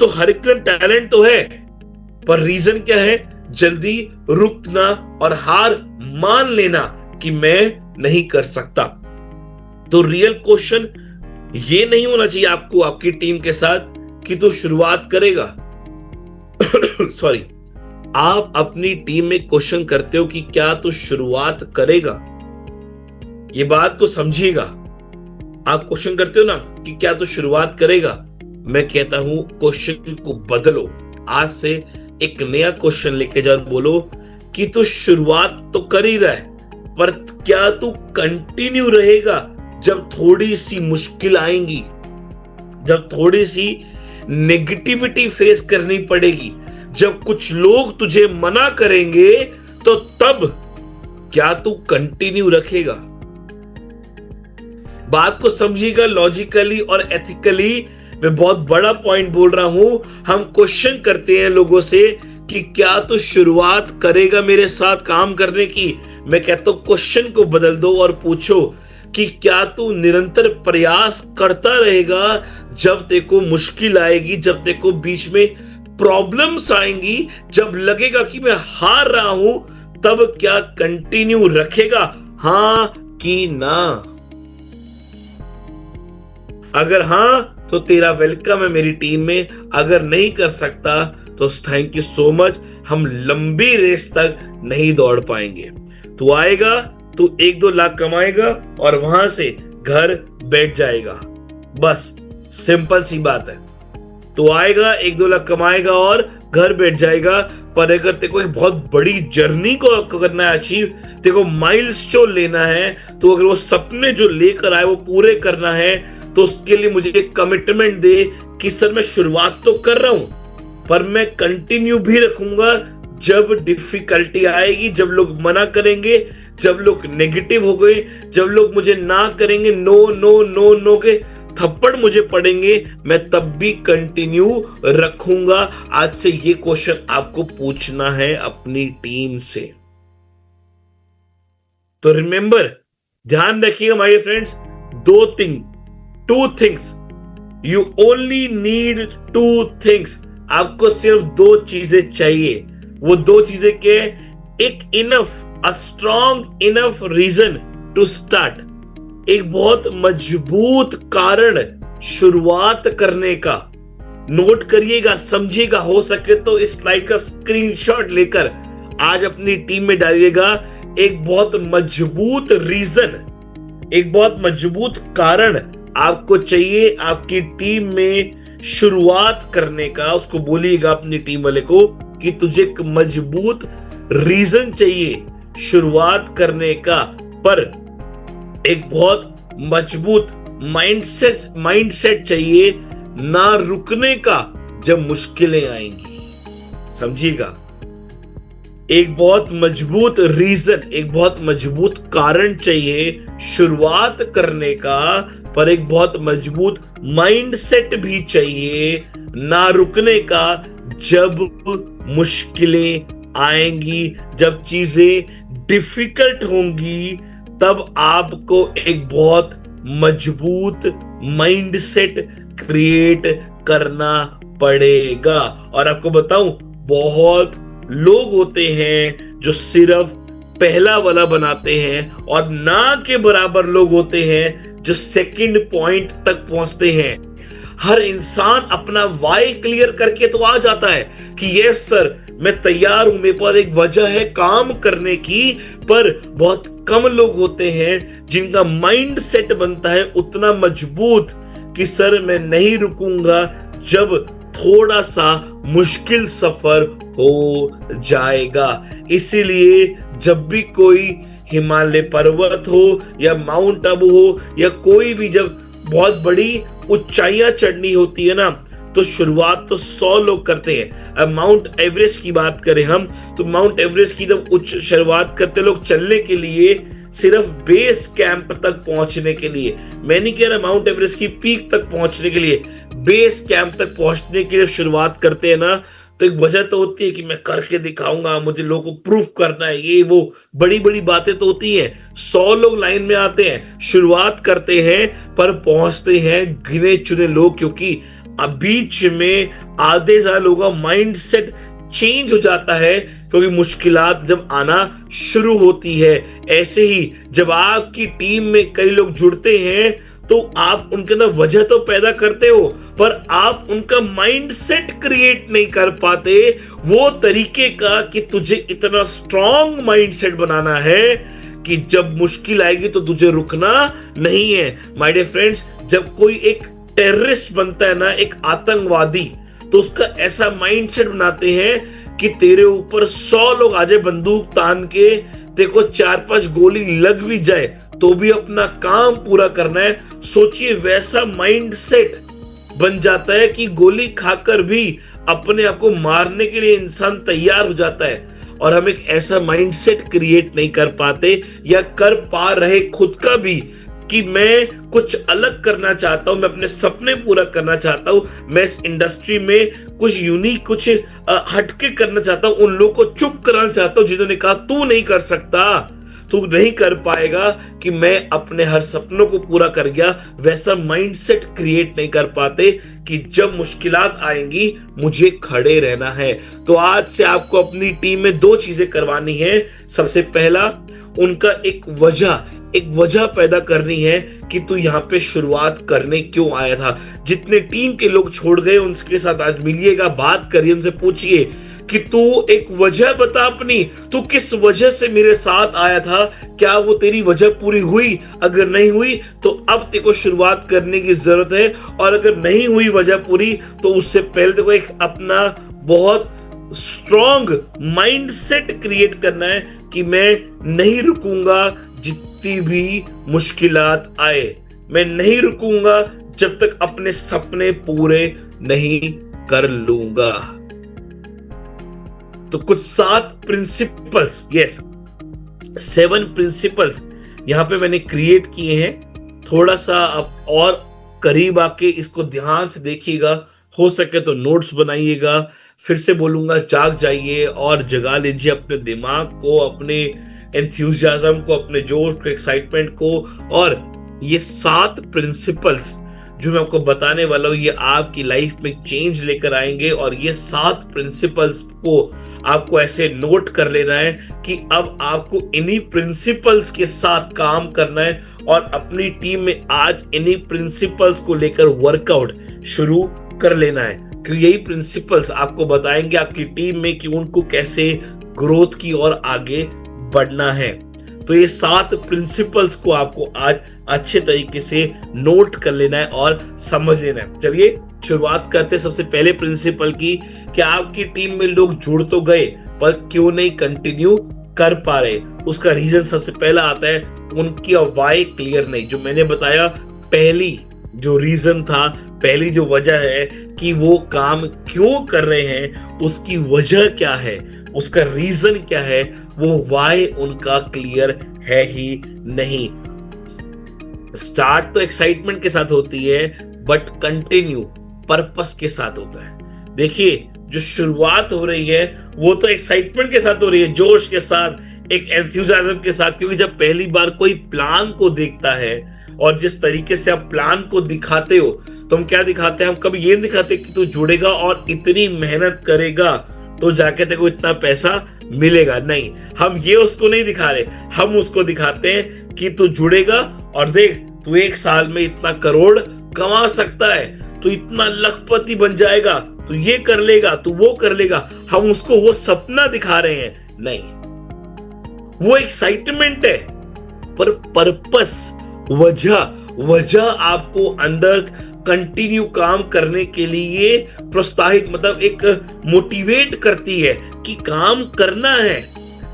तो हर एक में टैलेंट तो है, पर रीजन क्या है? जल्दी रुकना और हार मान लेना कि मैं नहीं कर सकता। तो रियल क्वेश्चन ये नहीं होना चाहिए आपको आपकी टीम के साथ कि तू शुरुआत करेगा। सॉरी, आप अपनी टीम में क्वेश्चन करते हो कि क्या तू शुरुआत करेगा। ये बात को समझिएगा। आप क्वेश्चन करते हो ना कि क्या तू शुरुआत करेगा। मैं कहता हूं क्वेश्चन को बदलो। आज से एक नया क्वेश्चन लेके जाओ, बोलो कि तू शुरुआत तो कर ही रहा है, पर क्या तू कंटिन्यू रहेगा जब थोड़ी सी मुश्किल आएंगी, जब थोड़ी सी नेगेटिविटी फेस करनी पड़ेगी, जब कुछ लोग तुझे मना करेंगे, तो तब क्या तू कंटिन्यू रखेगा? बात को समझिएगा लॉजिकली और एथिकली। मैं बहुत बड़ा पॉइंट बोल रहा हूं। हम क्वेश्चन करते हैं लोगों से कि क्या तू शुरुआत करेगा मेरे साथ काम करने की। मैं कहता हूं क्वेश्चन को बदल दो और पूछो कि क्या तू निरंतर प्रयास करता रहेगा जब तेरे को मुश्किल आएगी, जब तेरे को बीच में प्रॉब्लम्स आएंगी, जब लगेगा कि मैं हार रहा हूं, तब क्या कंटिन्यू रखेगा, हां कि ना? अगर हां तो तेरा वेलकम है मेरी टीम में। अगर नहीं कर सकता तो थैंक यू सो मच, हम लंबी रेस तक नहीं दौड़ पाएंगे। तू आएगा, तू 1-2 लाख कमाएगा और वहां से घर बैठ जाएगा। बस सिंपल सी बात है। तू आएगा, 1-2 लाख कमाएगा और घर बैठ जाएगा। पर अगर तेरे को एक बहुत बड़ी जर्नी को करना है अचीव, तेरे को माइलस्टोन लेना है, तो अगर वो सपने जो लेकर आए वो पूरे करना है, तो उसके लिए मुझे एक कमिटमेंट दे कि सर मैं शुरुआत तो कर रहा हूं, पर मैं कंटिन्यू भी रखूंगा। जब डिफिकल्टी आएगी, जब लोग मना करेंगे, जब लोग नेगेटिव हो गए, जब लोग मुझे ना करेंगे, नो नो नो नो के थप्पड़ मुझे पड़ेंगे, मैं तब भी कंटिन्यू रखूंगा। आज से ये क्वेश्चन आपको पूछना है अपनी टीम से। तो रिमेंबर, ध्यान रखिएगा my friends, two things, you only need 2 things. आपको सिर्फ 2 चीजें चाहिए। वो 2 चीजें क्या है? एक enough, a strong enough reason to start, एक बहुत मजबूत कारण शुरुआत करने का। नोट करिएगा, समझिएगा, हो सके तो इस स्लाइड का स्क्रीनशॉट लेकर आज अपनी टीम में डालिएगा। एक बहुत मजबूत रीजन, एक बहुत मजबूत कारण आपको चाहिए आपकी टीम में शुरुआत करने का। उसको बोलिएगा अपनी टीम वाले को कि तुझे एक मजबूत रीजन चाहिए शुरुआत करने का, पर एक बहुत मजबूत माइंडसेट चाहिए ना रुकने का जब मुश्किलें आएंगी। समझिएगा, एक बहुत मजबूत रीजन, एक बहुत मजबूत कारण चाहिए शुरुआत करने का, पर एक बहुत मजबूत माइंडसेट भी चाहिए ना रुकने का जब मुश्किलें आएंगी, जब चीजें डिफिकल्ट होंगी, तब आपको एक बहुत मजबूत माइंडसेट क्रिएट करना पड़ेगा। और आपको बताऊं, बहुत लोग होते हैं जो सिर्फ पहला वाला बनाते हैं और ना के बराबर लोग होते हैं जो सेकंड पॉइंट तक पहुंचते हैं। हर इंसान अपना वाई क्लियर करके तो आ जाता है कि यस सर मैं तैयार हूं, मेरे पास एक वजह है काम करने की, पर बहुत कम लोग होते हैं जिनका माइंड सेट बनता है उतना मजबूत कि सर मैं नहीं रुकूंगा जब थोड़ा सा मुश्किल सफर हो जाएगा। इसीलिए जब भी कोई हिमालय पर्वत हो या माउंट आबू हो या कोई भी जब बहुत बड़ी ऊंचाइयां चढ़नी होती है ना, तो शुरुआत तो 100 लोग करते हैं। अब माउंट एवरेस्ट की बात करें हम, तो माउंट एवरेस्ट की जब उच्च शुरुआत करते लोग चलने के लिए, सिर्फ बेस कैंप तक पहुंचने के लिए, मैं नहीं कह रहा माउंट एवरेस्ट की पीक तक पहुंचने के लिए, बेस कैंप तक पहुंचने की जब शुरुआत करते हैं ना, तो एक वजह तो होती है कि मैं करके दिखाऊंगा, मुझे लोगों को प्रूफ करना है, ये वो बड़ी बड़ी बातें तो होती हैं। 100 लोग लाइन में आते हैं, शुरुआत करते हैं, पर पहुंचते हैं गिने चुने लोग, क्योंकि अब बीच में आधे ज्यादा लोगों का माइंड सेट चेंज हो जाता है, क्योंकि मुश्किलात जब आना शुरू होती है। ऐसे ही जब आपकी टीम में कई लोग जुड़ते हैं तो आप उनके अंदर वजह तो पैदा करते हो, पर आप उनका माइंड सेट क्रिएट नहीं कर पाते वो तरीके का कि तुझे इतना स्ट्रॉन्ग माइंड सेट बनाना है कि जब मुश्किल आएगी तो तुझे रुकना नहीं है। माय डियर फ्रेंड्स, जब कोई एक टेररिस्ट बनता है ना, एक आतंकवादी, तो उसका ऐसा माइंड सेट बनाते हैं कि तेरे ऊपर 100 लोग आ जाए बंदूक तान के, तेरे को 4-5 गोली लग भी जाए तो भी अपना काम पूरा करना है। सोचिए, वैसा माइंड सेट बन जाता है कि गोली खाकर भी अपने आप को मारने के लिए इंसान तैयार हो जाता है। और हम एक ऐसा माइंड सेट क्रिएट नहीं कर पाते या कर पा रहे खुद का भी कि मैं कुछ अलग करना चाहता हूं, मैं अपने सपने पूरा करना चाहता हूं, मैं इस इंडस्ट्री में कुछ यूनिक, कुछ हटके करना चाहता हूं, उन लोगों को चुप कराना चाहता हूं जिन्होंने कहा तू नहीं कर सकता, तू नहीं कर पाएगा, कि मैं अपने हर सपनों को पूरा कर गया। वैसा माइंडसेट क्रिएट नहीं कर पाते कि जब मुश्किलात आएंगी मुझे खड़े रहना है। तो आज से आपको अपनी टीम में 2 चीजें करवानी है। सबसे पहला, उनका एक वजह पैदा करनी है कि तू यहाँ पे शुरुआत करने क्यों आया था। जितने टीम के लोग छोड़ गए उनके साथ आज मिलिएगा, बात करिए, उनसे पूछिए कि तू एक वजह बता अपनी, तू किस वजह से मेरे साथ आया था, क्या वो तेरी वजह पूरी हुई? अगर नहीं हुई तो अब तेरे को शुरुआत करने की जरूरत है, और अगर नहीं हुई वजह पूरी तो उससे पहले तेरे को एक अपना बहुत स्ट्रॉन्ग माइंडसेट क्रिएट करना है कि मैं नहीं रुकूंगा जितनी भी मुश्किलात आए, मैं नहीं रुकूंगा जब तक अपने सपने पूरे नहीं कर लूंगा। तो कुछ 7 प्रिंसिपल्स, 7 प्रिंसिपल्स यहां पे मैंने क्रिएट किए हैं। थोड़ा सा आप और करीब आके इसको ध्यान से देखिएगा, हो सके तो नोट्स बनाइएगा। फिर से बोलूंगा, जाग जाइए और जगा लीजिए अपने दिमाग को, अपने एंथुसियाज्म को, अपने जोश को, एक्साइटमेंट को। और ये 7 प्रिंसिपल्स जो मैं आपको बताने वाला हूं, ये आपकी लाइफ में चेंज लेकर आएंगे। और ये 7 प्रिंसिपल्स को आपको ऐसे नोट कर लेना है कि अब आपको इन्हीं प्रिंसिपल्स के साथ काम करना है और अपनी टीम में आज इन्हीं प्रिंसिपल्स को लेकर वर्कआउट शुरू कर लेना है, क्योंकि यही प्रिंसिपल्स आपको बताएंगे आपकी टीम में कि उनको कैसे ग्रोथ की ओर आगे बढ़ना है। तो ये 7 प्रिंसिपल्स को आपको आज अच्छे तरीके से नोट कर लेना है और समझ लेना है। चलिए शुरुआत करते हैं सबसे पहले प्रिंसिपल की, कि आपकी टीम में लोग जुड़ तो गए पर क्यों नहीं कंटिन्यू कर पा रहे। उसका रीजन सबसे पहला आता है उनकी वाई क्लियर नहीं। जो मैंने बताया, पहली जो रीजन था, पहली जो वजह है कि वो काम क्यों कर रहे हैं, उसकी वजह क्या है, उसका रीजन क्या है, वो वाई उनका क्लियर है ही नहीं। स्टार्ट तो एक्साइटमेंट के साथ होती है, बट कंटिन्यू पर्पस के साथ होता है। देखिए, जो शुरुआत हो रही है वो तो एक्साइटमेंट के साथ हो रही है, जोश के साथ, एक एंथुसियाज्म के साथ, क्योंकि जब पहली बार कोई प्लान को देखता है और जिस तरीके से आप प्लान को दिखाते हो, तो हम क्या दिखाते हैं, हम कभी ये नहीं दिखाते कि तू जुड़ेगा और इतनी मेहनत करेगा तो जाके तेरे को इतना पैसा मिलेगा। नहीं, हम ये उसको नहीं दिखा रहे, हम उसको दिखाते हैं कि तू जुड़ेगा और देख तू 1 साल में इतना करोड़ कमा सकता है, तू इतना लखपति बन जाएगा, तू ये कर लेगा, तू वो कर लेगा। हम उसको वो सपना दिखा रहे हैं, नहीं, वो एक्साइटमेंट है, पर पर्पस, वजह आपको अंदर कंटिन्यू काम करने के लिए प्रोत्साहित, मतलब एक मोटिवेट करती है कि काम करना है।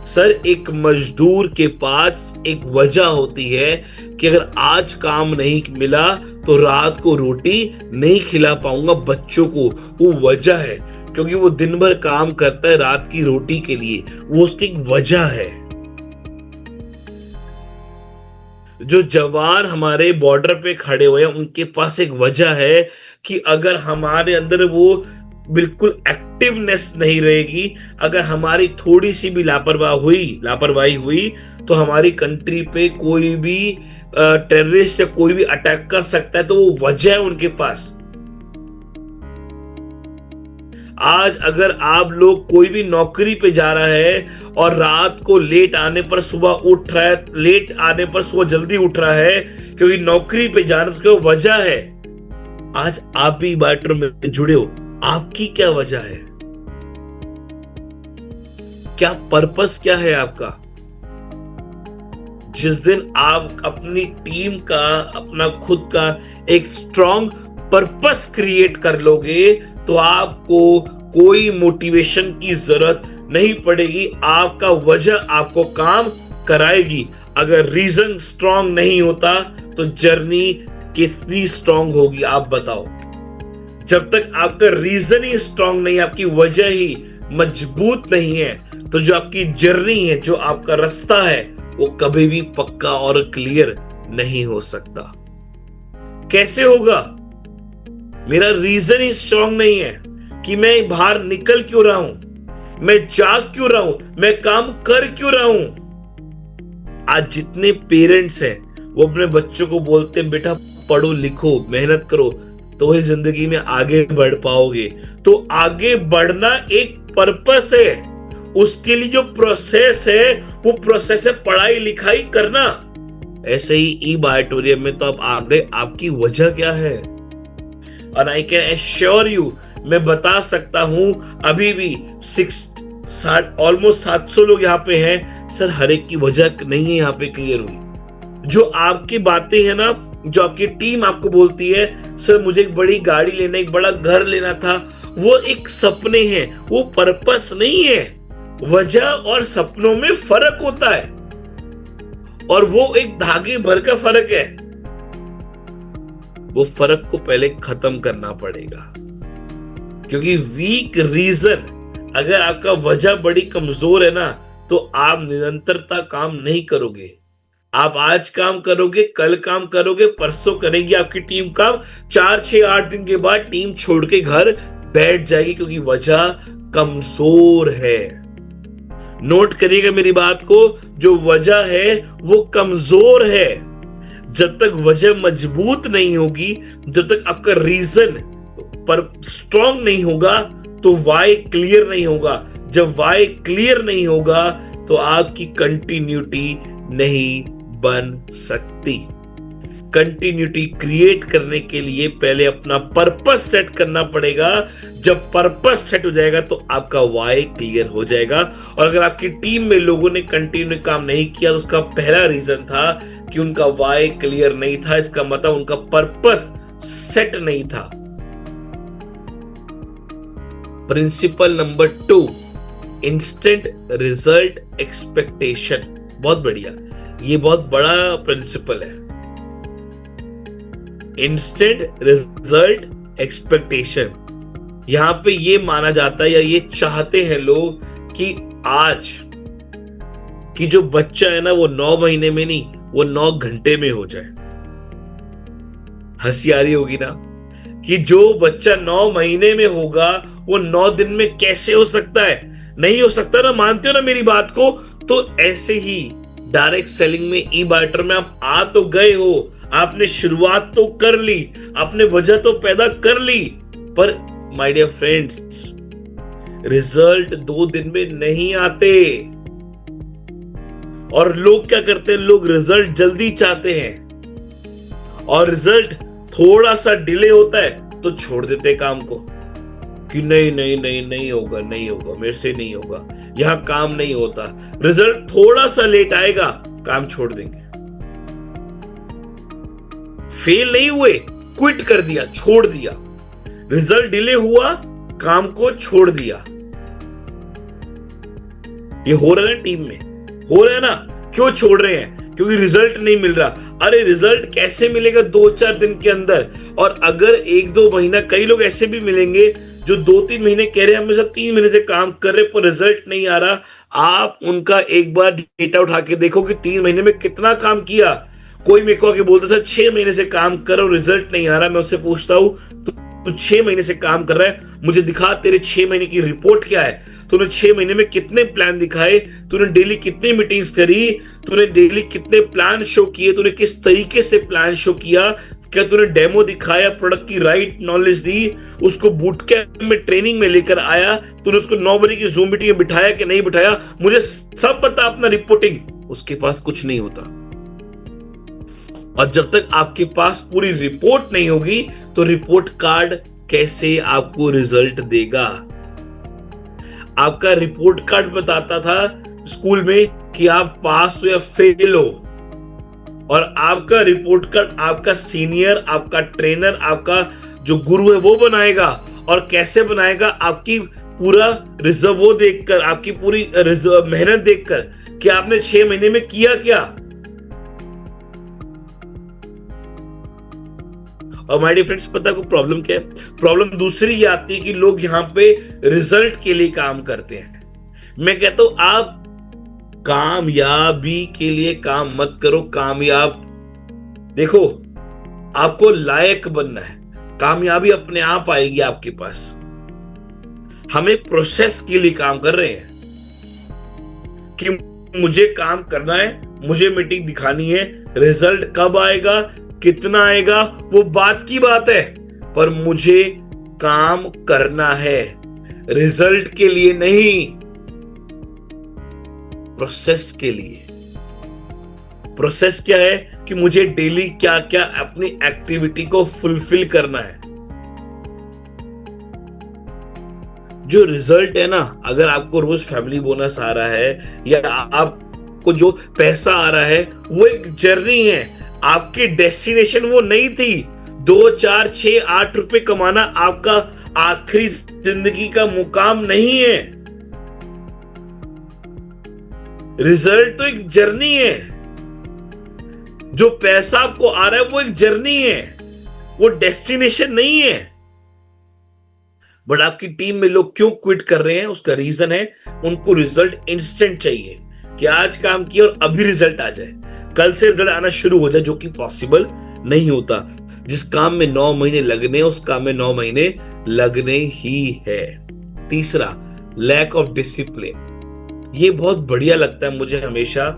सर, एक मजदूर के पास एक वजह होती है कि अगर आज काम नहीं मिला तो रात को रोटी नहीं खिला पाऊंगा बच्चों को। वो वजह है, क्योंकि वो दिन भर काम करता है रात की रोटी के लिए, वो उसकी एक वजह है। जो जवान हमारे बॉर्डर पे खड़े हुए हैं, उनके पास एक वजह है कि अगर हमारे अंदर वो बिल्कुल एक्टिवनेस नहीं रहेगी, अगर हमारी थोड़ी सी भी लापरवाही हुई तो हमारी कंट्री पे कोई भी टेररिस्ट या कोई भी अटैक कर सकता है। तो वो वजह है उनके पास। आज अगर आप लोग कोई भी नौकरी पे जा रहा है और रात को लेट आने पर सुबह उठ रहा है, लेट आने पर सुबह जल्दी उठ रहा है क्योंकि नौकरी पे जाने की वजह है, आज आप भी बैटर में जुड़े हो, आपकी क्या वजह है? क्या पर्पस क्या है आपका? जिस दिन आप अपनी टीम का, अपना खुद का एक स्ट्रॉन्ग पर्पस क्रिएट कर लोगे तो आपको कोई मोटिवेशन की जरूरत नहीं पड़ेगी। आपका वजह आपको काम कराएगी। अगर रीजन स्ट्रॉन्ग नहीं होता तो जर्नी कितनी स्ट्रॉन्ग होगी आप बताओ? जब तक आपका रीजन ही स्ट्रॉन्ग नहीं, आपकी वजह ही मजबूत नहीं है, तो जो आपकी जर्नी है, जो आपका रास्ता है, वो कभी भी पक्का और क्लियर नहीं हो सकता। कैसे होगा? मेरा रीजन ही स्ट्रॉन्ग नहीं है कि मैं बाहर निकल क्यों रहा हूं, मैं जाग क्यों रहा हूं, मैं काम कर क्यों रहा हूं। आज जितने पेरेंट्स हैं वो अपने बच्चों को बोलते हैं बेटा पढ़ो लिखो मेहनत करो तो ही जिंदगी में आगे बढ़ पाओगे। तो आगे बढ़ना एक पर्पस है, उसके लिए जो प्रोसेस है वो प्रोसेस है पढ़ाई लिखाई करना। ऐसे ही ई बायोटोरियम में तो आप आगे, आपकी वजह क्या है? और आई कैन एश्योर यू, मैं बता सकता हूं अभी भी ऑलमोस्ट 700 लोग यहाँ पे हैं सर, हर एक की वजह नहीं है यहाँ पे क्लियर हुई। जो आपकी बातें हैं ना, जो आपकी टीम आपको बोलती है सर मुझे एक बड़ी गाड़ी लेना, एक बड़ा घर लेना था, वो एक सपने हैं, वो पर्पस नहीं है। वजह और सपनों में फर्क होता है और वो एक धागे भर का फर्क है। वो फर्क को पहले खत्म करना पड़ेगा, क्योंकि वीक रीजन, अगर आपका वजह बड़ी कमजोर है ना तो आप निरंतरता काम नहीं करोगे। आप आज काम करोगे, कल काम करोगे, परसों करेगी आपकी टीम काम, 4 6 8 दिन के बाद टीम छोड़ के घर बैठ जाएगी क्योंकि वजह कमजोर है। नोट करिएगा मेरी बात को, जो वजह है वो कमजोर है। जब तक वजह मजबूत नहीं होगी, जब तक आपका रीजन पर स्ट्रॉन्ग नहीं होगा तो वाई क्लियर नहीं होगा। जब वाई क्लियर नहीं होगा तो आपकी कंटिन्यूटी नहीं बन सकती। कंटिन्यूटी क्रिएट करने के लिए पहले अपना पर्पस सेट करना पड़ेगा। जब पर्पस सेट हो जाएगा तो आपका वाई क्लियर हो जाएगा। और अगर आपकी टीम में लोगों ने कंटिन्यू काम नहीं किया तो उसका पहला रीजन था कि उनका वाई क्लियर नहीं था। इसका मतलब उनका पर्पस सेट नहीं था। Principle number 2, instant result expectation. बहुत बढ़िया, ये बहुत बड़ा प्रिंसिपल है। इंस्टेंट रिजल्ट एक्सपेक्टेशन, यहां पे ये माना जाता है या ये चाहते हैं लोग कि आज कि जो बच्चा है ना वो 9 महीने में नहीं, वो 9 घंटे में हो जाए। हंसी आ रही होगी ना कि जो बच्चा 9 महीने में होगा वो 9 दिन में कैसे हो सकता है? नहीं हो सकता ना, मानते हो ना मेरी बात को? तो ऐसे ही डायरेक्ट सेलिंग में, ई बायोटर में आप आ तो गए हो, आपने शुरुआत तो कर ली, आपने वजह तो पैदा कर ली, पर माय डियर फ्रेंड्स रिजल्ट 2 दिन में नहीं आते। और लोग क्या करते हैं? लोग रिजल्ट जल्दी चाहते हैं और रिजल्ट थोड़ा सा डिले होता है तो छोड़ देते काम को कि नहीं नहीं नहीं नहीं होगा, नहीं होगा, मेरे से नहीं होगा, यहां काम नहीं होता। रिजल्ट थोड़ा सा लेट आएगा, काम छोड़ देंगे। फेल नहीं हुए, क्विट कर दिया, छोड़ दिया। रिजल्ट डिले हुआ, काम को छोड़ दिया। ये हो रहा है ना टीम में, हो रहा है ना? क्यों छोड़ रहे हैं? क्योंकि रिजल्ट नहीं मिल रहा। अरे रिजल्ट कैसे मिलेगा 2-4 दिन के अंदर? और अगर 1-2 महीना, कई लोग ऐसे भी मिलेंगे जो 2-3 महीने कह रहे हैं हमेशा 3 महीने से काम कर रहे पर रिजल्ट नहीं आ रहा। आप उनका एक बार डेटा उठा के देखो कि 3 महीने में कितना काम किया। कोई मेरे को आके बोलता था 6 महीने से काम कर और रिजल्ट नहीं आ रहा। मैं उससे पूछता हूं तू 6 महीने से काम कर रहा है, मुझे दिखा तेरे 6 महीने की रिपोर्ट क्या है। तूने 6 महीने में कितने प्लान दिखाए, तूने डेली कितनी मीटिंग्स करी, तूने डेली कितने प्लान शो किए, तूने किस तरीके से प्लान शो किया, क्या तूने डेमो दिखाया, प्रोडक्ट की राइट नॉलेज दी, उसको बूट कैंप में ट्रेनिंग में लेकर आया, तूने उसको 9 बजे की जूम मीटिंग में बिठाया कि नहीं बिठाया, मुझे सब पता अपना रिपोर्टिंग। उसके पास कुछ नहीं होता। और जब तक आपके पास पूरी रिपोर्ट नहीं होगी तो रिपोर्ट कार्ड कैसे आपको रिजल्ट देगा? आपका रिपोर्ट कार्ड बताता था स्कूल में कि आप पास हो या फेल हो, और आपका रिपोर्ट कार्ड आपका सीनियर, आपका ट्रेनर, आपका जो गुरु है वो बनाएगा। और कैसे बनाएगा? आपकी पूरा रिजर्व वो देखकर, आपकी पूरी मेहनत देखकर कि आपने 6 महीने में किया क्या। और माय डियर फ्रेंड्स, पता को प्रॉब्लम क्या है? प्रॉब्लम दूसरी ये आती है कि लोग यहां पे रिजल्ट के लिए काम करते हैं। मैं कहता हूं आप कामयाबी के लिए काम मत करो। कामयाब देखो, आपको लायक बनना है, कामयाबी अपने आप आएगी आपके पास। हमें प्रोसेस के लिए काम कर रहे हैं कि मुझे काम करना है, मुझे मीटिंग दिखानी है, रिजल्ट कब आएगा, कितना आएगा, वो बात की बात है, पर मुझे काम करना है, रिजल्ट के लिए नहीं, प्रोसेस के लिए। प्रोसेस क्या है कि मुझे डेली क्या क्या अपनी एक्टिविटी को फुलफिल करना है। जो रिजल्ट है ना, अगर आपको रोज फैमिली बोनस आ रहा है या आपको जो पैसा आ रहा है, वो एक जर्नी है, आपकी डेस्टिनेशन वो नहीं थी। 2, 4, 6, 8 रुपए कमाना आपका आखिरी जिंदगी का मुकाम नहीं है। रिजल्ट तो एक जर्नी है। जो पैसा आपको आ रहा है वो एक जर्नी है, वो डेस्टिनेशन नहीं है। बट आपकी टीम में लोग क्यों क्विट कर रहे हैं? उसका रीजन है उनको रिजल्ट इंस्टेंट चाहिए कि आज काम किया और अभी रिजल्ट आ जाए, कल से रिजल्ट आना शुरू हो जाए, जो कि पॉसिबल नहीं होता। जिस काम में 9 महीने लगने, उस काम में 9 महीने लगने ही है। तीसरा, लैक ऑफ डिसिप्लिन। ये बहुत बढ़िया लगता है मुझे हमेशा,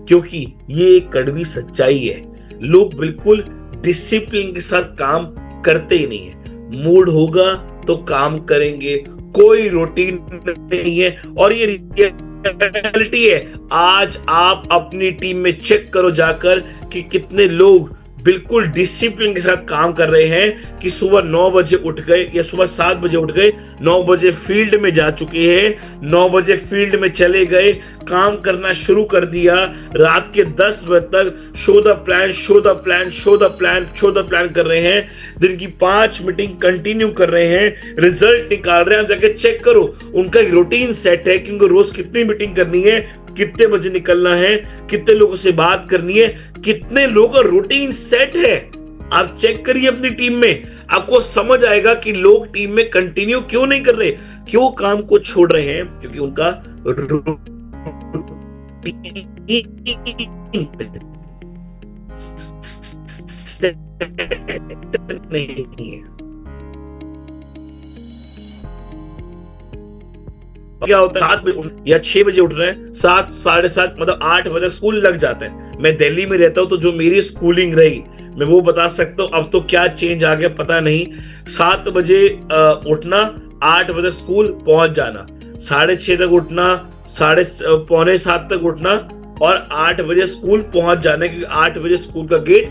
क्योंकि ये एक कड़वी सच्चाई है। लोग बिल्कुल डिसिप्लिन के साथ काम करते ही नहीं है। मूड होगा तो काम करेंगे, कोई रूटीन नहीं है। और ये रियलिटी है। आज आप अपनी टीम में चेक करो जाकर कि कितने लोग बिल्कुल डिसिप्लिन के साथ काम कर रहे हैं कि सुबह 9 बजे उठ गए या सुबह 7 बजे उठ गए, 9 बजे फील्ड में जा चुके हैं, 9 बजे फील्ड में चले गए, काम करना शुरू कर दिया, रात के 10 बजे तक show the plan, show the plan, show the plan, show the plan कर रहे हैं। दिन की 5 मीटिंग कंटिन्यू कर रहे हैं, रिजल्ट निकाल रहे हैं। आप जाके चेक करो, उनका एक रूटीन सेट है कि उनको रोज कितनी मीटिंग करनी है, कितने बजे निकलना है, कितने लोगों से बात करनी है, कितने लोगों का रूटीन सेट है। आप चेक करिए अपनी टीम में, आपको समझ आएगा कि लोग टीम में कंटिन्यू क्यों नहीं कर रहे, क्यों काम को छोड़ रहे हैं, क्योंकि उनका नहीं है। क्या होता है, 7 बजे या 6 बजे उठ रहे हैं, 7, 7:30 मतलब 8 बजे स्कूल लग जाता है। मैं दिल्ली में रहता हूं तो जो मेरी स्कूलिंग रही मैं वो बता सकता हूं। अब तो क्या चेंज आ गया पता नहीं। 7 बजे उठना, 8 बजे स्कूल पहुंच जाना, 6:30 तक उठना, 6:45 तक उठना और 8 बजे स्कूल पहुंच जाना, क्योंकि 8 बजे स्कूल का गेट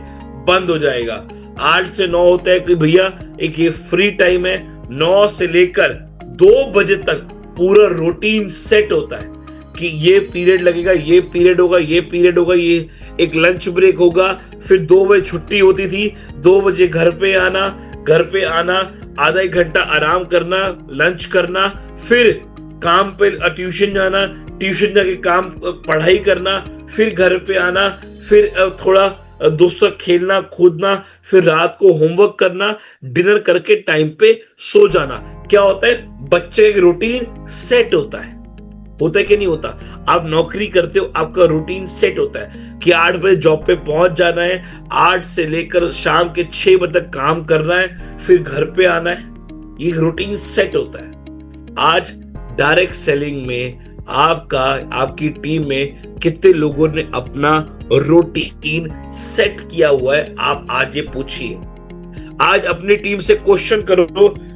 बंद हो जाएगा। 8 से 9 होता है कि भैया एक ये फ्री टाइम है। 9 से लेकर 2 बजे तक पूरा रूटीन सेट होता है कि ये पीरियड लगेगा, ये पीरियड होगा, ये पीरियड होगा, ये एक लंच ब्रेक होगा, फिर 2 बजे छुट्टी होती थी, 2 बजे घर पे आना, आधा 1 घंटा आराम करना, लंच करना, फिर काम पे ट्यूशन जाना, ट्यूशन जाके काम पढ़ाई करना, फिर घर पे आना, फिर थोड़ा दोस्तों खेलना कूदना, फिर रात को होमवर्क करना, डिनर करके टाइम पे सो जाना। क्या होता है, बच्चे का रूटीन सेट होता है कि नहीं होता? आप नौकरी करते हो, आपका रूटीन सेट होता है कि 8 बजे जॉब पे पहुंच जाना है, 8 से लेकर शाम के 6 बजे तक काम करना है, फिर घर पे आना है। ये रूटीन सेट होता है। आज डायरेक्ट सेलिंग में आपकी टीम में कितने लोगों ने अपना रूटीन सेट किया हुआ है, आप आज ये पूछिए। आज अपनी टीम से क्वेश्चन करो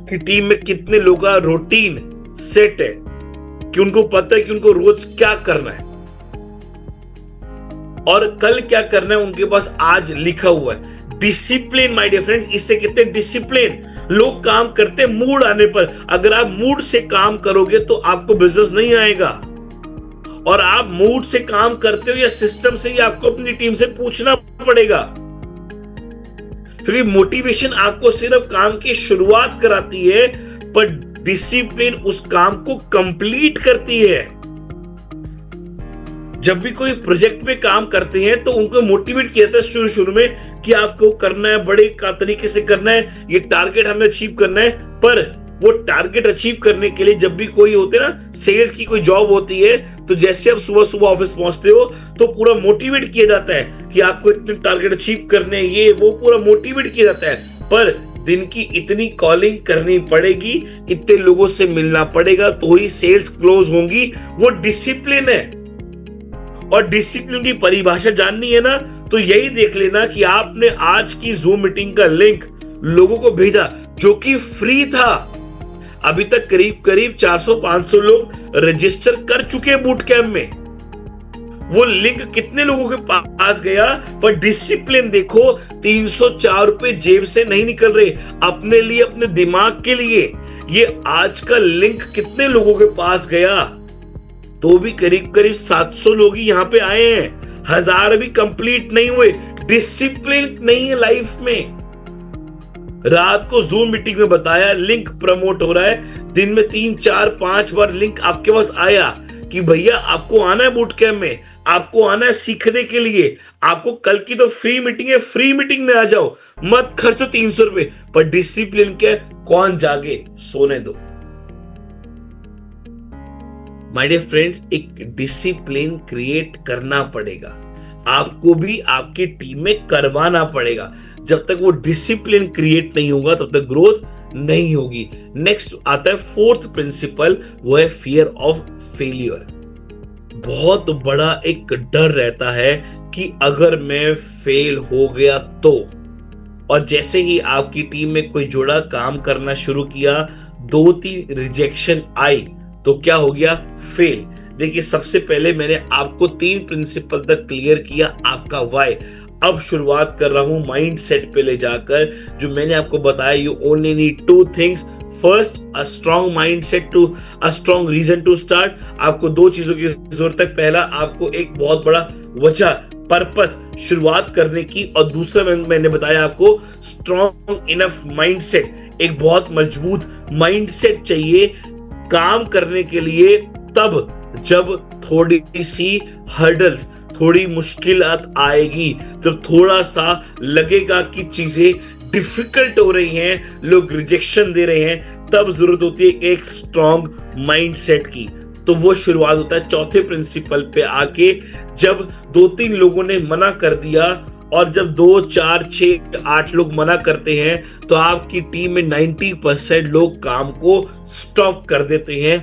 कि टीम में कितने लोगों का रूटीन सेट है, कि उनको पता है कि उनको रोज क्या करना है और कल क्या करना है, उनके पास आज लिखा हुआ है। डिसिप्लिन माय डियर फ्रेंड्स, इससे कितने डिसिप्लिन लोग काम करते हैं मूड आने पर। अगर आप मूड से काम करोगे तो आपको बिजनेस नहीं आएगा, और आप मूड से काम करते हो या सिस्टम से, ही आपको अपनी टीम से पूछना पड़ेगा, क्योंकि मोटिवेशन आपको सिर्फ काम की शुरुआत कराती है, पर डिसिप्लिन उस काम को कंप्लीट करती है। जब भी कोई प्रोजेक्ट पे काम करते हैं तो उनको मोटिवेट किया जाता है शुरू शुरू में कि आपको करना है, बड़े का तरीके से करना है, ये टारगेट हमें अचीव करना है। पर वो टारगेट अचीव करने के लिए जब भी कोई होते ना, सेल्स की कोई जॉब होती है, तो जैसे आप सुबह सुबह ऑफिस पहुंचते हो तो पूरा मोटिवेट किया जाता है कि आपको इतने टारगेट अचीव करने, ये वो पूरा मोटिवेट किया जाता है। पर दिन की इतनी कॉलिंग करनी पड़ेगी, इतने लोगों से मिलना पड़ेगा, तो ही सेल्स क्लोज होंगी। वो डिसिप्लिन है। और डिसिप्लिन की परिभाषा जाननी है ना, तो यही देख लेना कि आपने आज की जूम मीटिंग का लिंक लोगों को भेजा जो कि फ्री था। अभी तक करीब करीब 400-500 लोग रजिस्टर कर चुके हैं बूट कैंप में। वो लिंक कितने लोगों के पास गया, पर डिसिप्लिन देखो, 304 रुपए जेब से नहीं निकल रहे, अपने लिए, अपने दिमाग के लिए। ये आज का लिंक कितने लोगों के पास गया, तो भी करीब करीब 700 लोग ही यहां पे आए हैं, 1000 भी कंप्लीट नहीं हुए। डिसिप्लिन नहीं है लाइफ में। रात को जूम मीटिंग में बताया, लिंक प्रमोट हो रहा है, दिन में 3 4 5 बार लिंक आपके पास आया कि भैया आपको आना है बूट कैंप में, आपको आना है सीखने के लिए, आपको कल की तो फ्री मीटिंग है, फ्री मीटिंग में आ जाओ, मत खर्चो 300 रुपए। पर डिसिप्लिन के कौन जागे, सोने दो। माय डियर फ्रेंड्स, एक डिसिप्लिन क्रिएट करना पड़ेगा, आपको भी आपकी टीम में करवाना पड़ेगा। जब तक वो डिसिप्लिन क्रिएट नहीं होगा तब तक ग्रोथ नहीं होगी। नेक्स्ट आता है फोर्थ प्रिंसिपल, वो है फियर ऑफ फेलियर। बहुत बड़ा एक डर रहता है कि अगर मैं फेल हो गया तो, और जैसे ही आपकी टीम में कोई जुड़ा काम करना शुरू किया, 2-3 रिजेक्शन आई तो क्या हो गया, फेल। देखिए, सबसे पहले मैंने आपको 3 प्रिंसिपल तक क्लियर किया, आपका वाई। अब शुरुआत कर रहा हूं माइंड सेट पे ले जाकर, जो मैंने आपको बताया, you only need 2 things. First, a strong mind set to a strong reason to start. आपको 2 चीजों की जरूरत है। पहला, आपको एक बहुत बड़ा वजह, पर्पस शुरुआत करने की, और दूसरा मैंने बताया आपको स्ट्रॉन्ग इनफ माइंड सेट। एक बहुत मजबूत माइंड सेट चाहिए काम करने के लिए, तब जब थोड़ी सी हर्डल्स, थोड़ी मुश्किलात आएगी, जब थोड़ा सा लगेगा कि चीजें डिफिकल्ट हो रही हैं, लोग रिजेक्शन दे रहे हैं, तब जरूरत होती है एक स्ट्रॉन्ग माइंडसेट की। तो वो शुरुआत होता है चौथे प्रिंसिपल पे आके, जब 2-3 लोगों ने मना कर दिया, और जब 2, 4, 6, 8 लोग मना करते हैं, तो आपकी टीम में 90% लोग काम को स्टॉप कर देते हैं,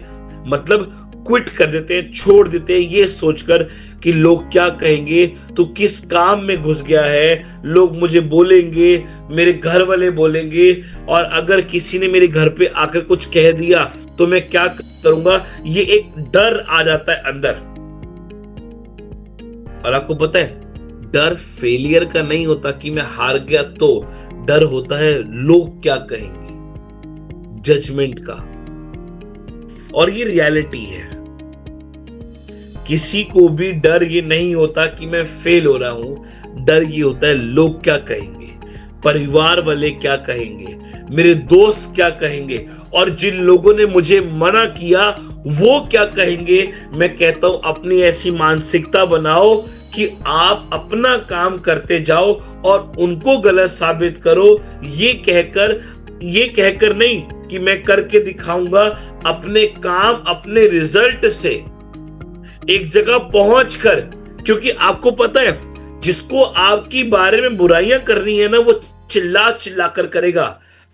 मतलब क्विट कर देते हैं, छोड़ देते हैं, ये सोचकर कि लोग क्या कहेंगे, तो किस काम में घुस गया है, लोग मुझे बोलेंगे, मेरे घर वाले बोलेंगे, और अगर किसी ने मेरे घर पे आकर कुछ कह दिया तो मैं क्या करूंगा, ये एक डर आ जाता है अंदर। और आपको पता है, डर फेलियर का नहीं होता कि मैं हार गया, तो डर होता है लोग क्या कहेंगे, जजमेंट का। और ये रियलिटी है। किसी को भी डर ये नहीं होता कि मैं फेल हो रहा हूं, डर ये होता है लोग क्या कहेंगे, परिवार वाले क्या कहेंगे, मेरे दोस्त क्या कहेंगे, और जिन लोगों ने मुझे मना किया वो क्या कहेंगे। मैं कहता हूं, अपनी ऐसी मानसिकता बनाओ कि आप अपना काम करते जाओ और उनको गलत साबित करो, ये कहकर नहीं कि मैं करके दिखाऊंगा, अपने काम, अपने रिजल्ट से एक जगह पहुंचकर। क्योंकि आपको पता है, जिसको आपकी बारे में बुराइयां करनी है ना, वो चिल्ला चिल्ला कर करेगा,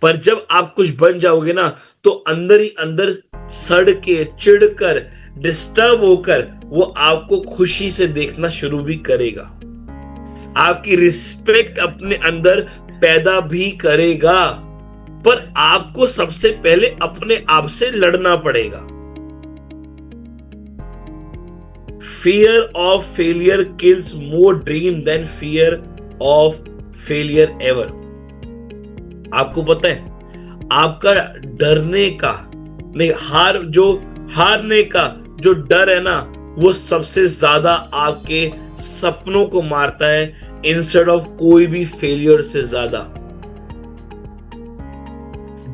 पर जब आप कुछ बन जाओगे ना, तो अंदर ही अंदर सड़ के, चिढ़कर, डिस्टर्ब होकर वो आपको खुशी से देखना शुरू भी करेगा, आपकी रिस्पेक्ट अपने अंदर पैदा भी करेगा। पर आपको सबसे पहले अपने आप से लड़ना पड़ेगा। Fear of failure kills more dream than fear of failure ever. आपको पता है, आपका डरने का नहीं, हारने का जो डर है ना, वो सबसे ज्यादा आपके सपनों को मारता है, इंस्टेड ऑफ कोई भी फेलियर से ज्यादा।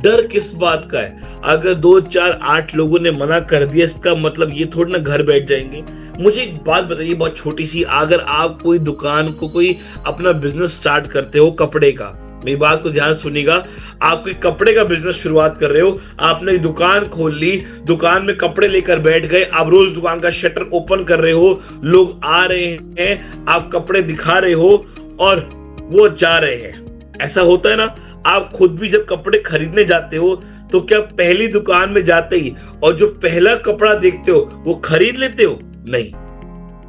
डर किस बात का है? अगर 2 4 8 लोगों ने मना कर दिया, इसका मतलब ये थोड़ी ना घर बैठ जाएंगे। मुझे एक बात बताइए, बहुत छोटी सी, अगर आप कोई दुकान को, कोई अपना बिजनेस स्टार्ट करते हो कपड़े का, मेरी बात को ध्यान सुनिएगा, आप कोई कपड़े का बिजनेस शुरुआत कर रहे हो, आपने दुकान खोल ली, दुकान में कपड़े लेकर बैठ गए, आप रोज दुकान का शटर ओपन कर रहे हो, लोग आ रहे हैं, आप कपड़े दिखा रहे हो और वो जा रहे हैं। ऐसा होता है ना? आप खुद भी जब कपड़े खरीदने जाते हो तो क्या पहली दुकान में जाते ही और जो पहला कपड़ा देखते हो वो खरीद लेते हो? नहीं,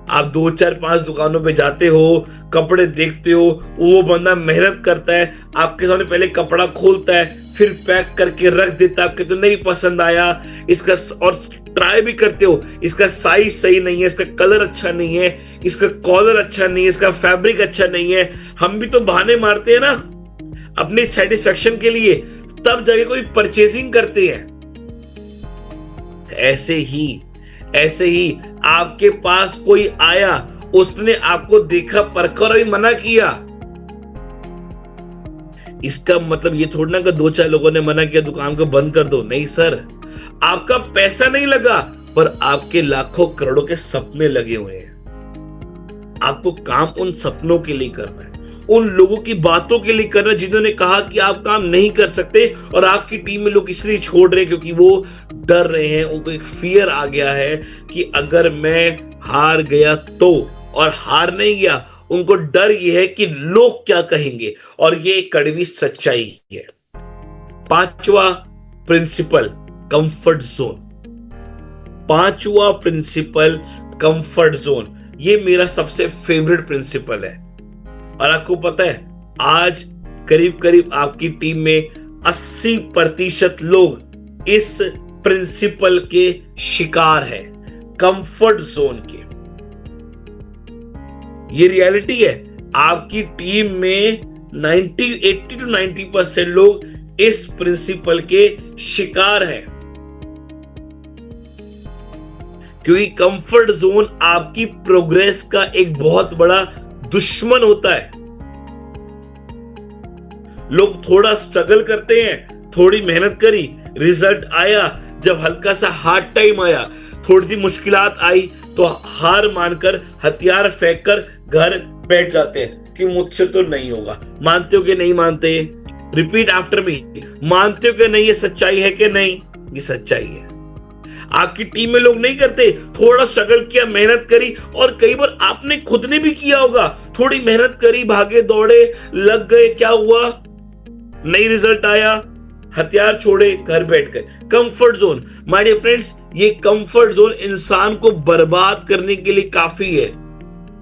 आप 2 4 5 दुकानों पे जाते हो, कपड़े देखते हो, वो बंदा मेहनत करता है, आपके सामने पहले कपड़ा खोलता है, फिर पैक करके रख देता है, आपके तो नहीं पसंद आया इसका, और ट्राई भी करते हो, इसका साइज सही नहीं है, इसका कलर अच्छा नहीं है, इसका कॉलर अच्छा नहीं है, इसका फैब्रिक अच्छा नहीं है। हम भी तो बहाने मारते हैं ना अपनी सेटिस्फेक्शन के लिए, तब जाके कोई परचेसिंग करते हैं। ऐसे ही आपके पास कोई आया, उसने आपको देखा, परखा और मना किया, इसका मतलब ये थोड़ा ना कि 2 4 लोगों ने मना किया दुकान को बंद कर दो। नहीं सर, आपका पैसा नहीं लगा, पर आपके लाखों करोड़ों के सपने लगे हुए हैं। आपको काम उन सपनों के लिए करना है, उन लोगों की बातों के लिए करना जिन्होंने कहा कि आप काम नहीं कर सकते, और आपकी टीम में लोग इसलिए छोड़ रहे हैं क्योंकि वो डर रहे हैं, उनको एक फियर आ गया है कि अगर मैं हार गया तो, और हार नहीं गया, उनको डर ये है कि लोग क्या कहेंगे, और ये एक कड़वी सच्चाई है। 5वां प्रिंसिपल, कंफर्ट जोन। 5वां प्रिंसिपल, कंफर्ट जोन, ये मेरा सबसे फेवरेट प्रिंसिपल है। और आपको पता है, आज करीब करीब आपकी टीम में 80% लोग इस प्रिंसिपल के शिकार हैं, कंफर्ट जोन के। ये रियलिटी है, आपकी टीम में 80 to 90% लोग इस प्रिंसिपल के शिकार हैं, क्योंकि कंफर्ट जोन आपकी प्रोग्रेस का एक बहुत बड़ा दुश्मन होता है। लोग थोड़ा स्ट्रगल करते हैं, थोड़ी मेहनत करी, रिजल्ट आया, जब हल्का सा हार्ड टाइम आया, थोड़ी सी मुश्किलात आई, तो हार मानकर, हथियार फेंककर घर बैठ जाते हैं कि मुझसे तो नहीं होगा। मानते हो कि नहीं मानते? रिपीट आफ्टर मी, मानते हो कि नहीं ये सच्चाई है कि नहीं? ये सच्चाई है। आपकी टीम में लोग नहीं करते, थोड़ा स्ट्रगल किया, मेहनत करी, और कई बार आपने खुद ने भी किया होगा, थोड़ी मेहनत करी, भागे दौड़े, लग गए, क्या हुआ? नहीं रिजल्ट आया, हथियार छोड़े, घर बैठ गए। Comfort zone, my dear friends, ये कंफर्ट जोन इंसान को बर्बाद करने के लिए काफी है।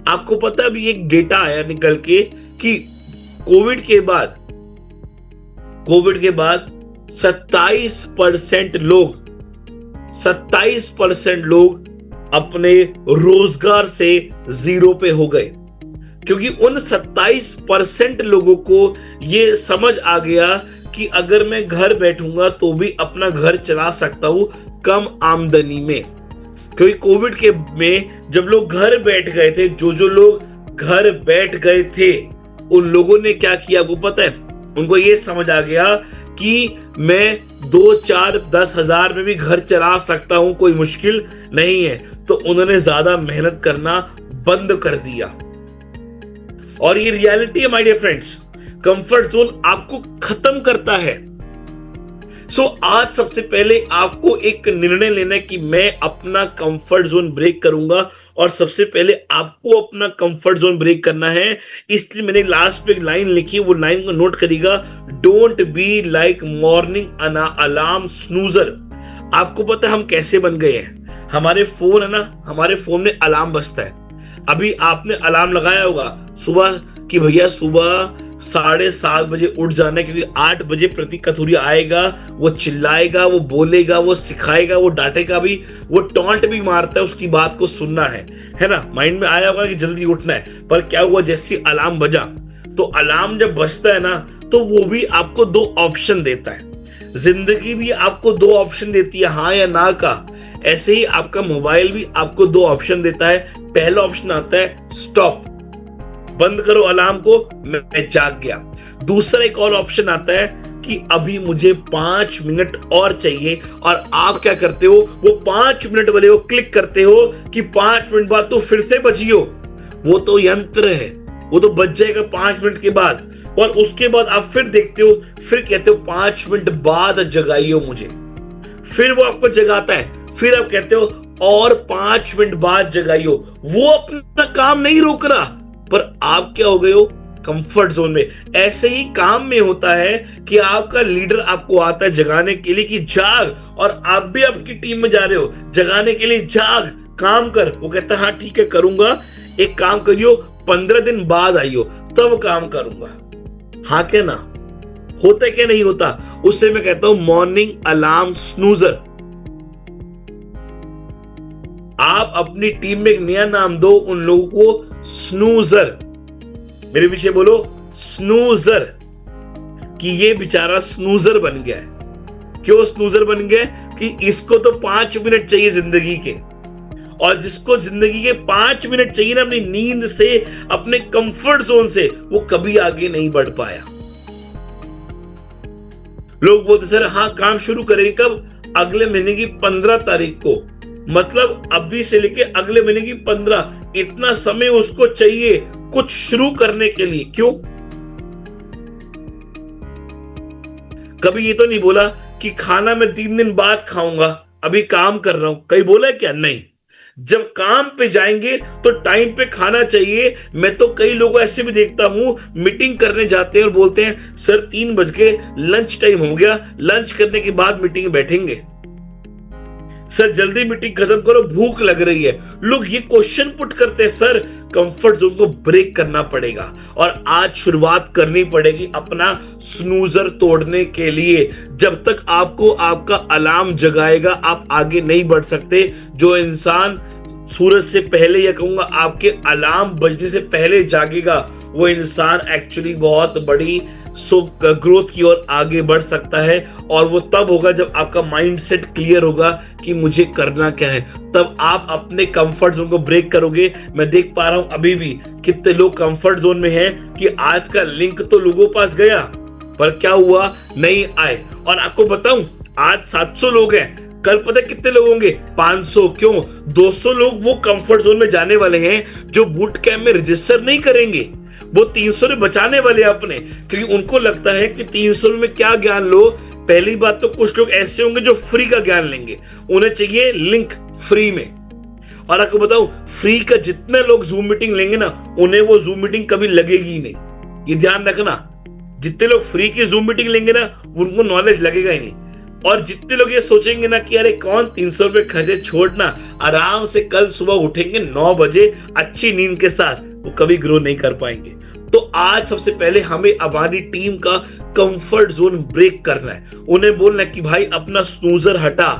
आपको पता है, अभी एक डेटा आया निकल के कि कोविड के बाद 27% लोग अपने रोजगार से जीरो पे हो गए, क्योंकि उन 27% लोगों को ये समझ आ गया कि अगर मैं घर बैठूंगा तो भी अपना घर चला सकता हूं कम आमदनी में। क्योंकि कोविड के में जब लोग घर बैठ गए थे, जो लोग घर बैठ गए थे, उन लोगों ने क्या किया आपको पता है? उनको ये समझ आ गया कि मैं 2 4 10 हजार में भी घर चला सकता हूं, कोई मुश्किल नहीं है, तो उन्होंने ज्यादा मेहनत करना बंद कर दिया। और ये रियलिटी है my dear friends, comfort zone आपको खत्म करता है। आज सबसे पहले आपको एक निर्णय लेना है कि मैं अपना कंफर्ट जोन ब्रेक करूंगा, और सबसे पहले आपको अपना कंफर्ट जोन ब्रेक करना है। इसलिए मैंने लास्ट पे एक लाइन लिखी, वो लाइन को नोट करिएगा, don't be like morning alarm snoozer. आपको पता है हम कैसे बन गए हैं? हमारे फोन है ना, हमारे फोन में अलार्म बजता है। अभी आपने अलार्म लगाया होगा सुबह कि भैया सुबह 7:30 बजे उठ जाना, क्योंकि 8 बजे प्रतीक कथूरिया आएगा, वो चिल्लाएगा, वो बोलेगा, वो सिखाएगा, वो डांटेगा भी, वो टॉन्ट भी मारता है, उसकी बात को सुनना है ना। माइंड में आया होगा कि जल्दी उठना है, पर क्या हुआ, जैसे अलार्म बजा, तो अलार्म जब बजता है ना, तो वो भी आपको 2 ऑप्शन देता है। जिंदगी भी आपको 2 ऑप्शन देती है, हाँ या ना का। ऐसे ही आपका मोबाइल भी आपको 2 ऑप्शन देता है। पहला ऑप्शन आता है स्टॉप, बंद करो अलार्म को, मैं जाग गया। दूसरा एक और ऑप्शन आता है कि अभी मुझे 5 मिनट और चाहिए, और आप क्या करते हो, वो 5 मिनट वाले को क्लिक करते हो कि 5 मिनट बाद तो फिर से बजियो। वो तो यंत्र है, वो तो बच जाएगा 5 मिनट के बाद, और उसके बाद आप फिर देखते हो, फिर कहते हो 5 मिनट बाद जगाइयो मुझे, फिर वो आपको जगाता है, फिर आप कहते हो और 5 मिनट बाद जगाइयो। वो अपना काम नहीं रोक रहा, पर आप क्या हो गए हो, कंफर्ट जोन में। ऐसे ही काम में होता है कि आपका लीडर आपको आता है जगाने के लिए कि जाग, और आप भी आपकी टीम में जा रहे हो जगाने के लिए, जाग काम कर। वो कहता है हाँ ठीक है करूंगा, एक काम करियो 15 दिन बाद आइयो, तब काम करूंगा। हाँ क्या ना, होता क्या नहीं होता, उससे मैं कहता हूं मॉर्निंग अलार्म स्नूजर। आप अपनी टीम में एक नया नाम दो उन लोगों को, स्नूजर। मेरे पीछे बोलो स्नूजर, कि ये बेचारा स्नूजर बन गया है। क्यों स्नूजर बन गया? कि इसको तो 5 मिनट चाहिए जिंदगी के, और जिसको जिंदगी के 5 मिनट चाहिए ना अपनी नींद से, अपने कंफर्ट जोन से, वो कभी आगे नहीं बढ़ पाया। लोग बोलते सर हाँ काम शुरू करेंगे कब? अगले महीने की 15 तारीख को। मतलब अभी से लेके अगले महीने की 15, इतना समय उसको चाहिए कुछ शुरू करने के लिए। क्यों? कभी ये तो नहीं बोला कि खाना मैं 3 दिन बाद खाऊंगा, अभी काम कर रहा हूं। कहीं बोला है क्या? नहीं। जब काम पे जाएंगे तो टाइम पे खाना चाहिए। मैं तो कई लोगों ऐसे भी देखता हूं, मीटिंग करने जाते हैं और बोलते हैं सर 3 बज के लंच टाइम हो गया, लंच करने के बाद मीटिंग में बैठेंगे। सर जल्दी मीटिंग खत्म करो, भूख लग रही है। लोग ये क्वेश्चन पुट करते हैं। सर कंफर्ट जोन को ब्रेक करना पड़ेगा, और आज शुरुआत करनी पड़ेगी अपना स्नूजर तोड़ने के लिए। जब तक आपको आपका अलार्म जगाएगा आप आगे नहीं बढ़ सकते। जो इंसान सूरज से पहले, या कहूंगा आपके अलार्म बजने से पहले जागेगा, वो इंसान एक्चुअली बहुत बड़ी ग्रोथ की ओर आगे बढ़ सकता है। और वो तब होगा जब आपका माइंडसेट क्लियर होगा कि मुझे करना क्या है। तब आप अपने कंफर्ट जोन को ब्रेक करोगे। मैं देख पा रहा हूं अभी भी कितने लोग कंफर्ट जोन में हैं कि आज का लिंक तो लोगों पास गया, पर क्या हुआ, नहीं आए। और आपको बताऊं आज 700 लोग हैं, कल पता कितने लोग होंगे? 500। क्यों? 200 लोग वो कंफर्ट जोन में जाने वाले हैं जो बूट कैंप में रजिस्टर नहीं करेंगे। वो 300 ने बचाने वाले अपने, क्योंकि उनको लगता है कि 300 में क्या ज्ञान लो। पहली बात तो कुछ लोग ऐसे होंगे जो फ्री का ज्ञान लेंगे, उन्हें चाहिए लिंक फ्री में। और आपको बताऊं फ्री का जितने लोग जूम मीटिंग लेंगे ना, उन्हें वो जूम मीटिंग कभी लगेगी ही नहीं। ये ध्यान रखना, जितने लोग फ्री की जूम मीटिंग लेंगे ना, उनको नॉलेज लगेगा ही नहीं। और जितने लोग ये सोचेंगे ना कि अरे कौन 300 रुपए खर्चे, छोड़ना, आराम से कल सुबह उठेंगे 9 बजे अच्छी नींद के साथ, वो कभी ग्रो नहीं कर पाएंगे। तो आज सबसे पहले हमें हमारी टीम का कंफर्ट जोन ब्रेक करना है। उन्हें बोलना है कि भाई अपना स्नूजर हटा।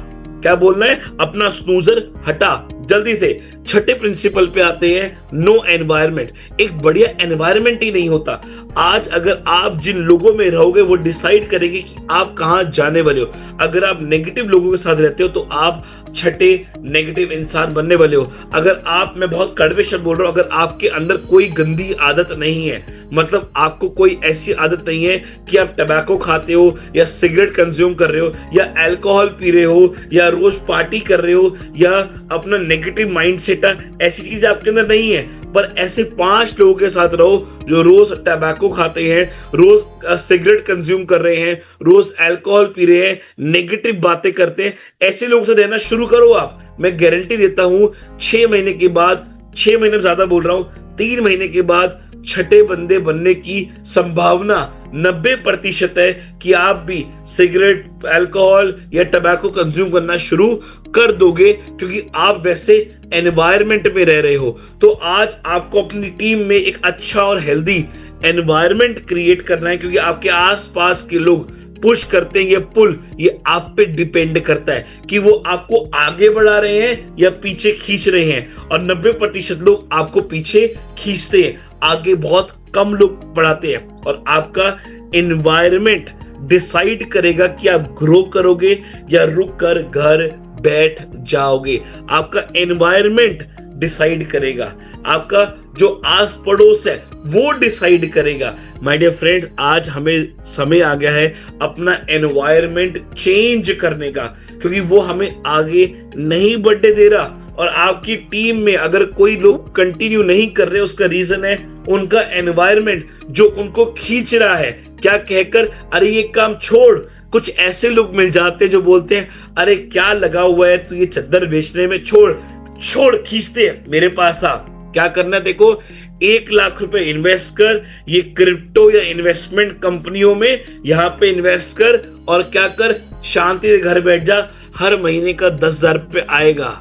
क्या बोलना है? अपना स्नूजर हटा जल्दी से। छठे प्रिंसिपल पे आते हैं, नो एनवायरनमेंट। एक बढ़िया एनवायरनमेंट ही नहीं होता। आज अगर आप जिन लोगों में रहोगे वो डिसाइड करेंगे कि आप कहां जाने वाले हो। अगर आप नेगेटिव लोगों के साथ रहते हो तो आप छठे नेगेटिव इंसान बनने वाले हो। अगर आप, मैं बहुत कड़वे शब्द बोल रहा हूं, अगर आपके अंदर कोई गंदी आदत नहीं है, मतलब आपको कोई ऐसी आदत नहीं है कि आप टबैको खाते हो या सिगरेट कंज्यूम कर रहे हो या अल्कोहल पी रहे हो या रोज पार्टी कर रहे हो या अपना नेगेटिव माइंडसेट है, ऐसी चीज आपके अंदर नहीं है, पर ऐसे 5 लोगों के साथ रहो जो रोज टबैको खाते हैं, रोज सिगरेट कंज्यूम कर रहे हैं, रोज अल्कोहल पी रहे हैं, नेगेटिव बातें करते हैं। ऐसे लोगों से रहना शुरू करो आप। मैं गारंटी देता हूं 6 महीने के बाद, 6 महीने में ज्यादा बोल रहा हूं, 3 महीने के बाद छठे बंदे बनने की संभावना 90% है कि आप भी सिगरेट, अल्कोहल या टबैको कंज्यूम करना शुरू कर दोगे, क्योंकि आप वैसे एनवायरनमेंट में रह रहे हो। तो आज आपको अपनी टीम में एक अच्छा और हेल्दी एनवायरनमेंट क्रिएट करना है, क्योंकि आपके आसपास के लोग पुश करते हैं, ये पुल ये आप पे डिपेंड करता है कि वो आपको आगे बढ़ा रहे हैं या पीछे खींच रहे हैं। और 90% लोग आपको पीछे खींचते हैं, आगे बहुत कम लोग बढ़ाते हैं। और आपका एनवायरनमेंट डिसाइड करेगा कि आप ग्रो करोगे या रुक कर घर बैठ जाओगे। आपका एनवायरनमेंट डिसाइड करेगा, आपका जो आस पड़ोस है वो डिसाइड करेगा। माय डियर फ्रेंड्स, आज हमें समय आ गया है अपना एनवायरनमेंट चेंज करने का, क्योंकि वो हमें आगे नहीं बढ़ने दे रहा। और आपकी टीम में अगर कोई लोग कंटिन्यू नहीं कर रहे, उसका रीजन है उनका एनवायरनमेंट जो उनको खींच रहा है। क्या कहकर, अरे ये काम छोड़। कुछ ऐसे लोग मिल जाते हैं जो बोलते हैं, अरे क्या लगा हुआ है तू ये चद्दर बेचने में, छोड़ छोड़, खींचते हैं मेरे पास आ। क्या करना है देखो, 1 लाख रुपए इन्वेस्ट कर, ये क्रिप्टो या इन्वेस्टमेंट कंपनियों में यहाँ पे इन्वेस्ट कर, और क्या कर, शांति से घर बैठ जा, हर महीने का 10,000 रुपए आएगा।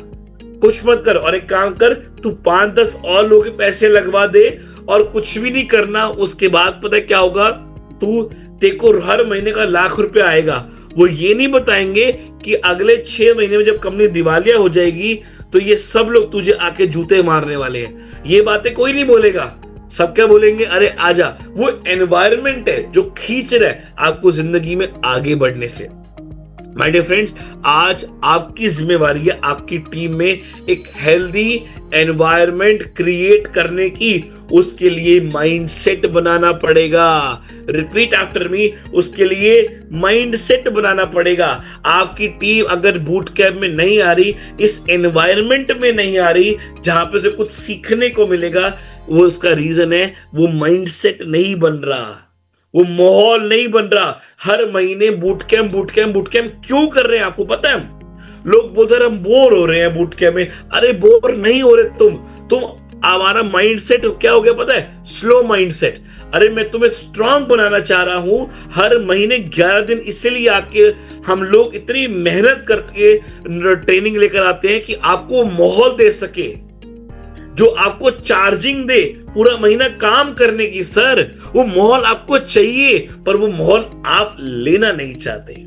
कुछ मत कर, और एक काम कर, तू 5-10 और लोगों के पैसे लगवा दे और कुछ भी नहीं करना। उसके बाद पता है क्या होगा, तू देखो हर महीने का 1,00,000 रुपए आएगा। वो ये नहीं बताएंगे कि अगले 6 महीने में जब कंपनी दिवालिया हो जाएगी तो ये सब लोग तुझे आके जूते मारने वाले हैं। ये बातें कोई नहीं बोलेगा। सब क्या बोलेंगे, अरे आजा। वो एनवायरनमेंट है जो खींच रहा है आपको जिंदगी में आगे बढ़ने से। माय डियर फ्रेंड्स, आज आपकी जिम्मेवारी है आपकी टीम में एक हेल्दी एनवायरनमेंट क्रिएट करने की। उसके लिए माइंडसेट बनाना पड़ेगा। रिपीट आफ्टर मी, उसके लिए माइंडसेट बनाना पड़ेगा। आपकी टीम अगर बूट कैंप में नहीं आ रही, इस एनवायरनमेंट में नहीं आ रही जहां पे उसे कुछ सीखने को मिलेगा, वो उसका रीजन है वो माइंडसेट नहीं बन रहा, वो माहौल नहीं बन रहा। हर महीने बूट कैंप क्यों कर रहे हैं आपको पता है? लोग बोलते हैं हम बोर हो रहे हैं बूट कैंप में। अरे बोर नहीं हो रहे तुम हमारा माइंडसेट क्या हो गया पता है? Slow mindset. अरे मैं तुम्हें स्ट्रांग बनाना चाह रहा हूं। हर महीने 11 दिन इसलिए आके हम लोग इतनी मेहनत करके ट्रेनिंग लेकर आते हैं कि आपको माहौल दे सके, जो आपको चार्जिंग दे पूरा महीना काम करने की। सर, वो माहौल आपको चाहिए, पर वो माहौल आप लेना नहीं चाहते।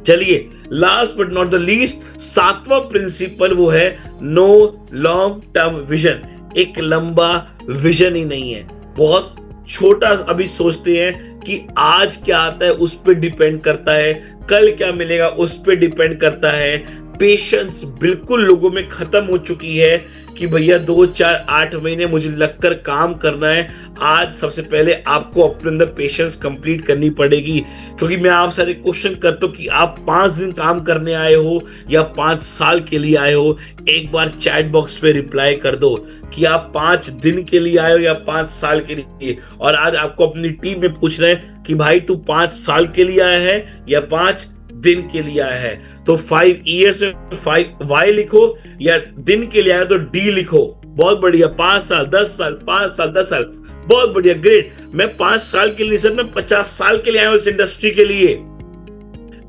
चलिए, last but not the least, 7वां प्रिंसिपल वो है नो लॉन्ग टर्म विजन। एक लंबा विजन ही नहीं है, बहुत छोटा अभी सोचते हैं कि आज क्या आता है उस पर डिपेंड करता है, कल क्या मिलेगा उस पर डिपेंड करता है। पेशेंस बिल्कुल लोगों में खत्म हो चुकी है कि भैया 2, 4, 8 महीने मुझे लगकर काम करना है। आज सबसे पहले आपको अपने अंदर पेशेंस कंप्लीट करनी पड़ेगी, क्योंकि मैं आप सारे क्वेश्चन करता हूं कि आप 5 दिन काम करने आए हो या 5 साल के लिए आए हो। एक बार चैट बॉक्स पे रिप्लाई कर दो कि आप 5 दिन के लिए आए हो या 5 साल के लिए। और आज आपको अपनी टीम में पूछ रहे हैं कि भाई तू 5 साल के लिए आया है या 5 दिन के लिए आया है। तो 5 इयर्स में 5 वाई लिखो, या दिन के लिए आया तो डी लिखो। बहुत बढ़िया। 5 साल, 10 साल, 5 साल, 10 साल, बहुत बढ़िया, ग्रेट। मैं 5 साल के लिए सर, मैं 50 साल के लिए आया हूं इस इंडस्ट्री के लिए।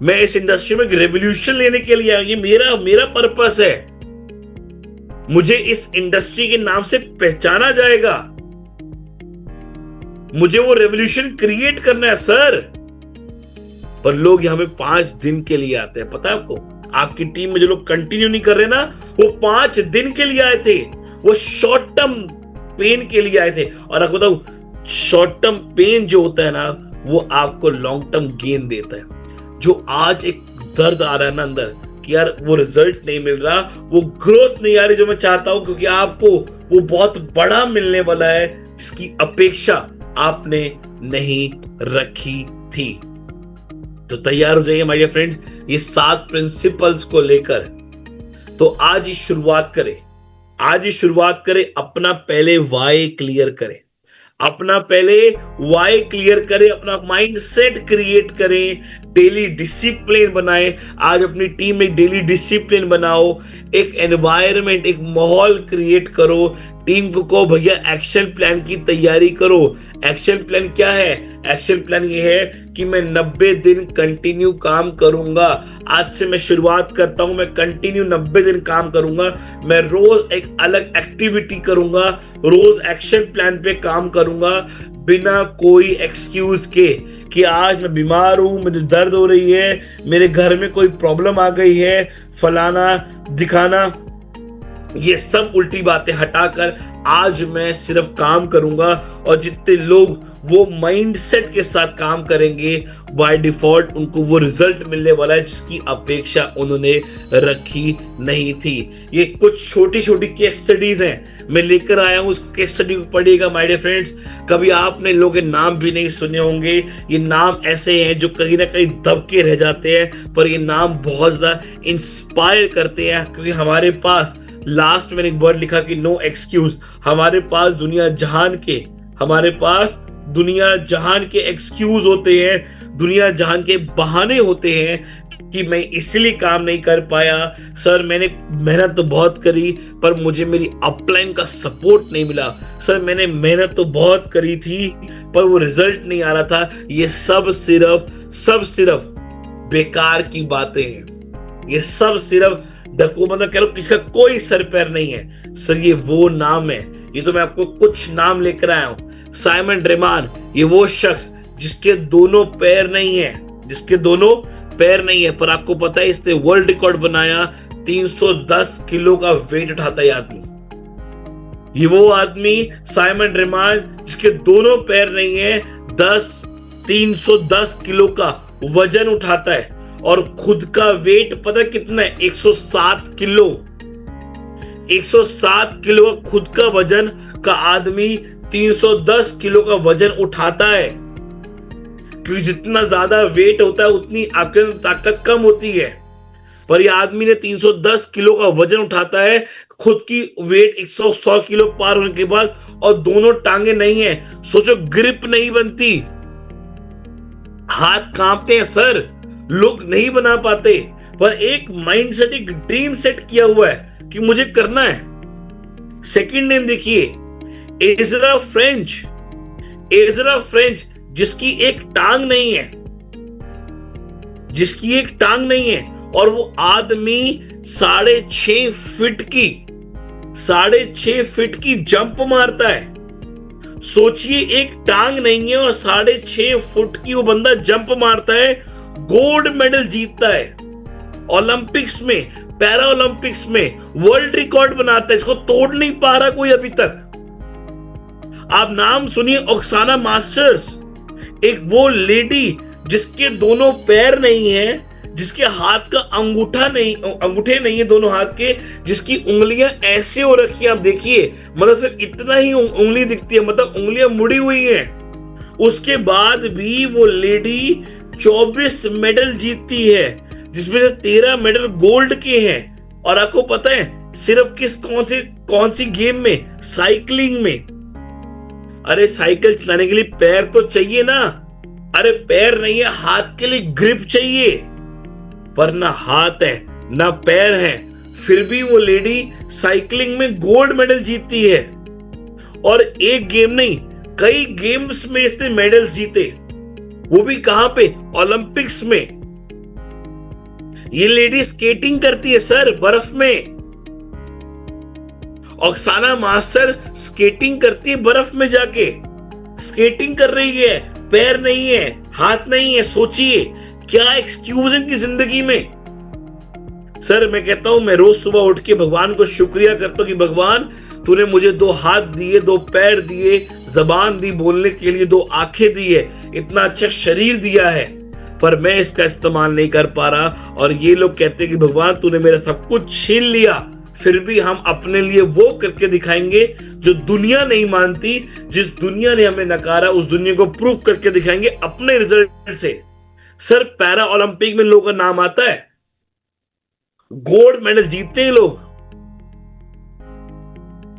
मैं इस इंडस्ट्री में रेवोल्यूशन लेने के लिए आया। ये मेरा पर्पस है। मुझे इस इंडस्ट्री के नाम से पहचाना जाएगा। मुझे वो रेवोल्यूशन क्रिएट करना है सर। पर लोग यहां पे 5 दिन के लिए आते हैं। पता है आपको, आपकी टीम में जो लोग कंटिन्यू नहीं कर रहे ना, वो 5 दिन के लिए आए थे। वो शॉर्ट टर्म पेन के लिए आए थे। और आपको बताऊं, शॉर्ट टर्म पेन जो होता है ना, वो आपको लॉन्ग टर्म गेन देता है। जो आज एक दर्द आ रहा है ना अंदर कि यार वो रिजल्ट नहीं मिल रहा, वो ग्रोथ नहीं आ रही जो मैं चाहता हूं, क्योंकि आपको वो बहुत बड़ा मिलने वाला है जिसकी अपेक्षा आपने नहीं रखी थी। तो तैयार हो जाइए माय डियर फ्रेंड्स, ये 7 प्रिंसिपल्स को लेकर। तो आज ही शुरुआत करें, अपना पहले वाई क्लियर करें, अपना माइंडसेट क्रिएट करें, डेली डिसिप्लिन बनाए। आज अपनी टीम में डेली डिसिप्लिन बनाओ, एक एनवायरनमेंट, एक माहौल क्रिएट करो। टीम को कहो भैया एक्शन प्लान की तैयारी करो। एक्शन प्लान क्या है? एक्शन प्लान ये है कि मैं 90 दिन कंटिन्यू काम करूंगा। आज से मैं शुरुआत करता हूं, मैं कंटिन्यू 90 दिन काम करूंगा। मैं रोज एक अलग एक्टिविटी करूंगा, रोज एक्शन प्लान पे काम करूंगा, बिना कोई एक्सक्यूज के कि आज मैं बीमार हूं, मुझे दर्द हो रही है, मेरे घर में कोई प्रॉब्लम आ गई है, फलाना दिखाना। ये सब उल्टी बातें हटाकर आज मैं सिर्फ काम करूंगा। और जितने लोग वो माइंडसेट के साथ काम करेंगे, बाय डिफॉल्ट उनको वो रिजल्ट मिलने वाला है जिसकी अपेक्षा उन्होंने रखी नहीं थी। ये कुछ छोटी छोटी केस स्टडीज हैं, मैं लेकर आया हूं, उसको केस स्टडी को पढ़िएगा माय डियर फ्रेंड्स। कभी आपने लोगों के नाम भी नहीं सुने होंगे। ये नाम ऐसे हैं जो कहीं ना कहीं दब के रह जाते हैं, पर ये नाम बहुत ज्यादा इंस्पायर करते हैं। क्योंकि हमारे पास लास्ट मैंने एक वर्ड लिखा कि नो एक्सक्यूज। हमारे पास दुनिया जहान के एक्सक्यूज होते हैं, दुनिया जहान के बहाने होते हैं कि मैं इसलिए काम नहीं कर पाया। सर मैंने मेहनत तो बहुत करी पर मुझे मेरी अपलाइन का सपोर्ट नहीं मिला। सर मैंने मेहनत तो बहुत करी थी पर वो रिजल्ट नहीं आ रहा था। ये सब सिर्फ बेकार की बातें हैं। ये सब सिर्फ डको, मतलब कह लो किसका कोई सर पैर नहीं है। सर ये वो नाम है, ये तो मैं आपको कुछ नाम लेकर आया हूं। साइमन रेमान, ये वो शख्स जिसके दोनों पैर नहीं है, पर आपको पता है इसने वर्ल्ड रिकॉर्ड बनाया। 310 किलो का वेट उठाता है आदमी। ये वो आदमी साइमन रेमान जिसके दोनों पैर नहीं है, 310 किलो का वजन उठाता है और खुद का वेट पता कितना है? 107 किलो। 107 किलो का खुद का वजन का आदमी 310 किलो का वजन उठाता है। क्योंकि जितना ज्यादा वेट होता है उतनी आपके ताकत कम होती है। पर यह आदमी ने 310 किलो का वजन उठाता है, खुद की वेट 100 किलो पार होने के बाद, और दोनों टांगे नहीं है। सोचो, ग्रिप नहीं बनती, हाथ कांपते हैं सर, लोग नहीं बना पाते। पर एक माइंडसेट, एक ड्रीम सेट किया हुआ है कि मुझे करना है। सेकंड नेम देखिए, एजरा फ्रेंच, जिसकी एक टांग नहीं है, और वो आदमी 6.5 फीट की जंप मारता है। सोचिए, एक टांग नहीं है और 6.5 फुट की वो बंदा जंप मारता है, गोल्ड मेडल जीतता है ओलंपिक्स में, पैरा ओलंपिक्स में, वर्ल्ड रिकॉर्ड बनाता है। इसको तोड़ नहीं पा रहा कोई अभी तक। आप नाम सुनिए, ओक्साना मास्टर्स, एक वो लेडी जिसके दोनों पैर नहीं है, जिसके हाथ का अंगूठे नहीं है दोनों हाथ के, जिसकी उंगलियां ऐसे हो रखी है, आप देखिए, मतलब सिर्फ इतना ही उंगली दिखती है, मतलब उंगलियां मुड़ी हुई हैं। उसके बाद भी वो लेडी 24 मेडल जीतती है, जिसमें से 13 मेडल गोल्ड के हैं। और आपको पता है सिर्फ कौन सी गेम में? साइकिलिंग में। अरे साइकिल चलाने के लिए पैर तो चाहिए ना। अरे पैर नहीं है, हाथ के लिए ग्रिप चाहिए, पर ना हाथ है ना पैर है, फिर भी वो लेडी साइकिलिंग में गोल्ड मेडल जीतती है। और एक गेम नहीं, कई गेम्स में इसने मेडल्स जीते, वो भी कहां पे? ओलंपिक्स में। ये लेडी स्केटिंग करती है सर, बर्फ में। ओक्साना मास्टर स्केटिंग करती है बर्फ में जाके, स्केटिंग कर रही है, पैर नहीं है, हाथ नहीं है। सोचिए क्या एक्सक्यूज इनकी जिंदगी में। सर मैं कहता हूं, मैं रोज सुबह उठ के भगवान को शुक्रिया करता हूं कि भगवान तूने मुझे 2 हाथ दिए, 2 पैर दिए, जबान दी बोलने के लिए, 2 आंखें दी है, इतना अच्छा शरीर दिया है, पर मैं इसका इस्तेमाल नहीं कर पा रहा। और ये लोग कहते हैं कि भगवान तूने मेरा सब कुछ छीन लिया, फिर भी हम अपने लिए वो करके दिखाएंगे जो दुनिया नहीं मानती। जिस दुनिया ने हमें नकारा, उस दुनिया को प्रूव करके दिखाएंगे अपने रिजल्ट से। सर पैरा ओलंपिक में लोगों का नाम आता है, गोल्ड मेडल जीतते हैं लोग।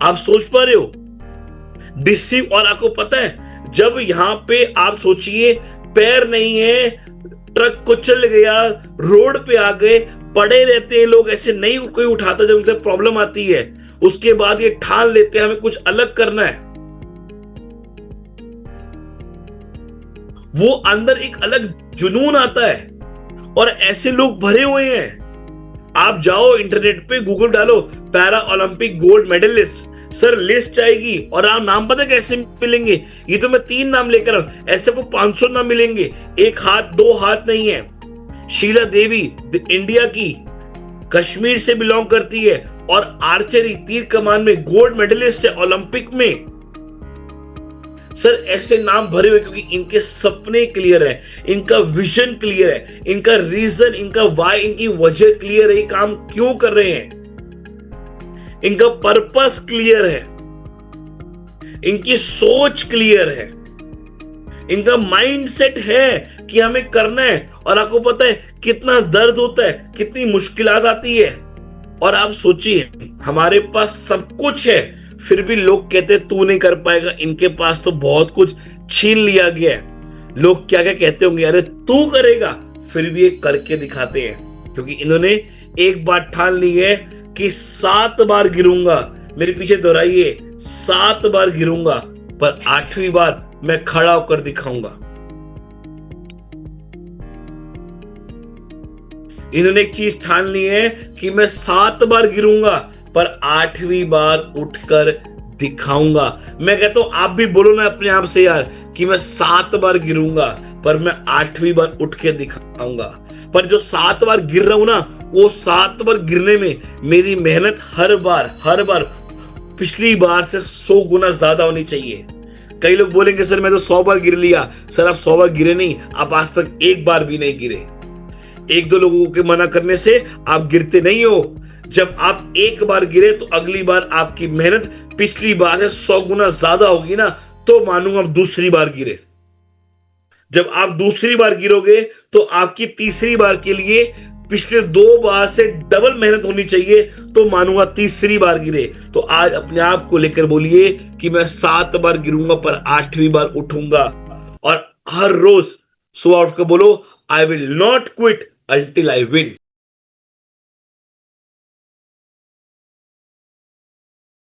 आप सोच पा रहे हो? और आपको पता है, जब यहां पे आप सोचिए पैर नहीं है, ट्रक कुचल गया, रोड पे आ गए, पड़े रहते हैं लोग, ऐसे नहीं कोई उठाता जब उनसे प्रॉब्लम आती है। उसके बाद ये ठान लेते हैं हमें कुछ अलग करना है। वो अंदर एक अलग जुनून आता है और ऐसे लोग भरे हुए हैं। आप जाओ इंटरनेट पे, गूगल डालो para Olympic gold medallist, sir list आएगी और आप नाम पता कैसे मिलेंगे? ये तो मैं 3 नाम लेकर आऊं, ऐसे वो 500 नाम मिलेंगे। एक हाथ 2 हाथ नहीं है। शीला देवी इंडिया की, कश्मीर से बिलोंग करती है और आर्चरी तीर कमान में गोल्ड मेडलिस्ट है ओलंपिक में। सर ऐसे नाम भरे हुए क्योंकि इनके सपने क्लियर है, इनका विजन क्लियर है, इनका रीजन, इनका वाई, इनकी वजह क्लियर है, ये काम क्यों कर रहे हैं, इनका पर्पस क्लियर है, इनकी सोच क्लियर है, इनका माइंडसेट है कि हमें करना है। और आपको पता है कितना दर्द होता है, कितनी मुश्किलात आती है। और आप सोचिए हमारे पास सब कुछ है, फिर भी लोग कहते हैं तू नहीं कर पाएगा, इनके पास तो बहुत कुछ छीन लिया गया है। लोग क्या क्या कहते होंगे, अरे तू करेगा, फिर भी ये करके दिखाते हैं क्योंकि इन्होंने एक बात ठान ली है कि 7 बार गिरूंगा। मेरे पीछे दोहराइए, 7 बार गिरूंगा पर 8वीं बार मैं खड़ा होकर दिखाऊंगा। इन्होंने एक चीज ठान ली है कि मैं 7 बार गिरूंगा पर 8वीं बार उठकर दिखाऊंगा। मैं कहता हूं आप भी बोलो ना अपने आप से यार कि मैं 7 बार गिरूंगा पर मैं 8वीं बार उठ के दिखाऊंगा। पर जो 7 बार गिर रहा हूं ना, वो 7 बार गिरने में मेरी मेहनत हर बार पिछली बार से 100 गुना ज्यादा होनी चाहिए। कई लोग बोलेंगे सर मैं तो 100 बार गिर लिया। सर आप 100 बार गिरे नहीं, आप आज तक एक बार भी नहीं गिरे। 1-2 लोगों के मना करने से आप गिरते नहीं हो। जब आप एक बार गिरे तो अगली बार आपकी मेहनत पिछली बार से 100 गुना ज्यादा होगी ना, तो मानूंगा आप दूसरी बार गिरे। जब आप दूसरी बार गिरोगे तो आपकी तीसरी बार के लिए पिछले 2 बार से डबल मेहनत होनी चाहिए, तो मानूंगा तीसरी बार गिरे। तो आज अपने आप को लेकर बोलिए कि मैं 7 बार गिरूंगा पर 8वीं बार उठूंगा। और हर रोज सुबह उठकर बोलो, I will not quit until I win.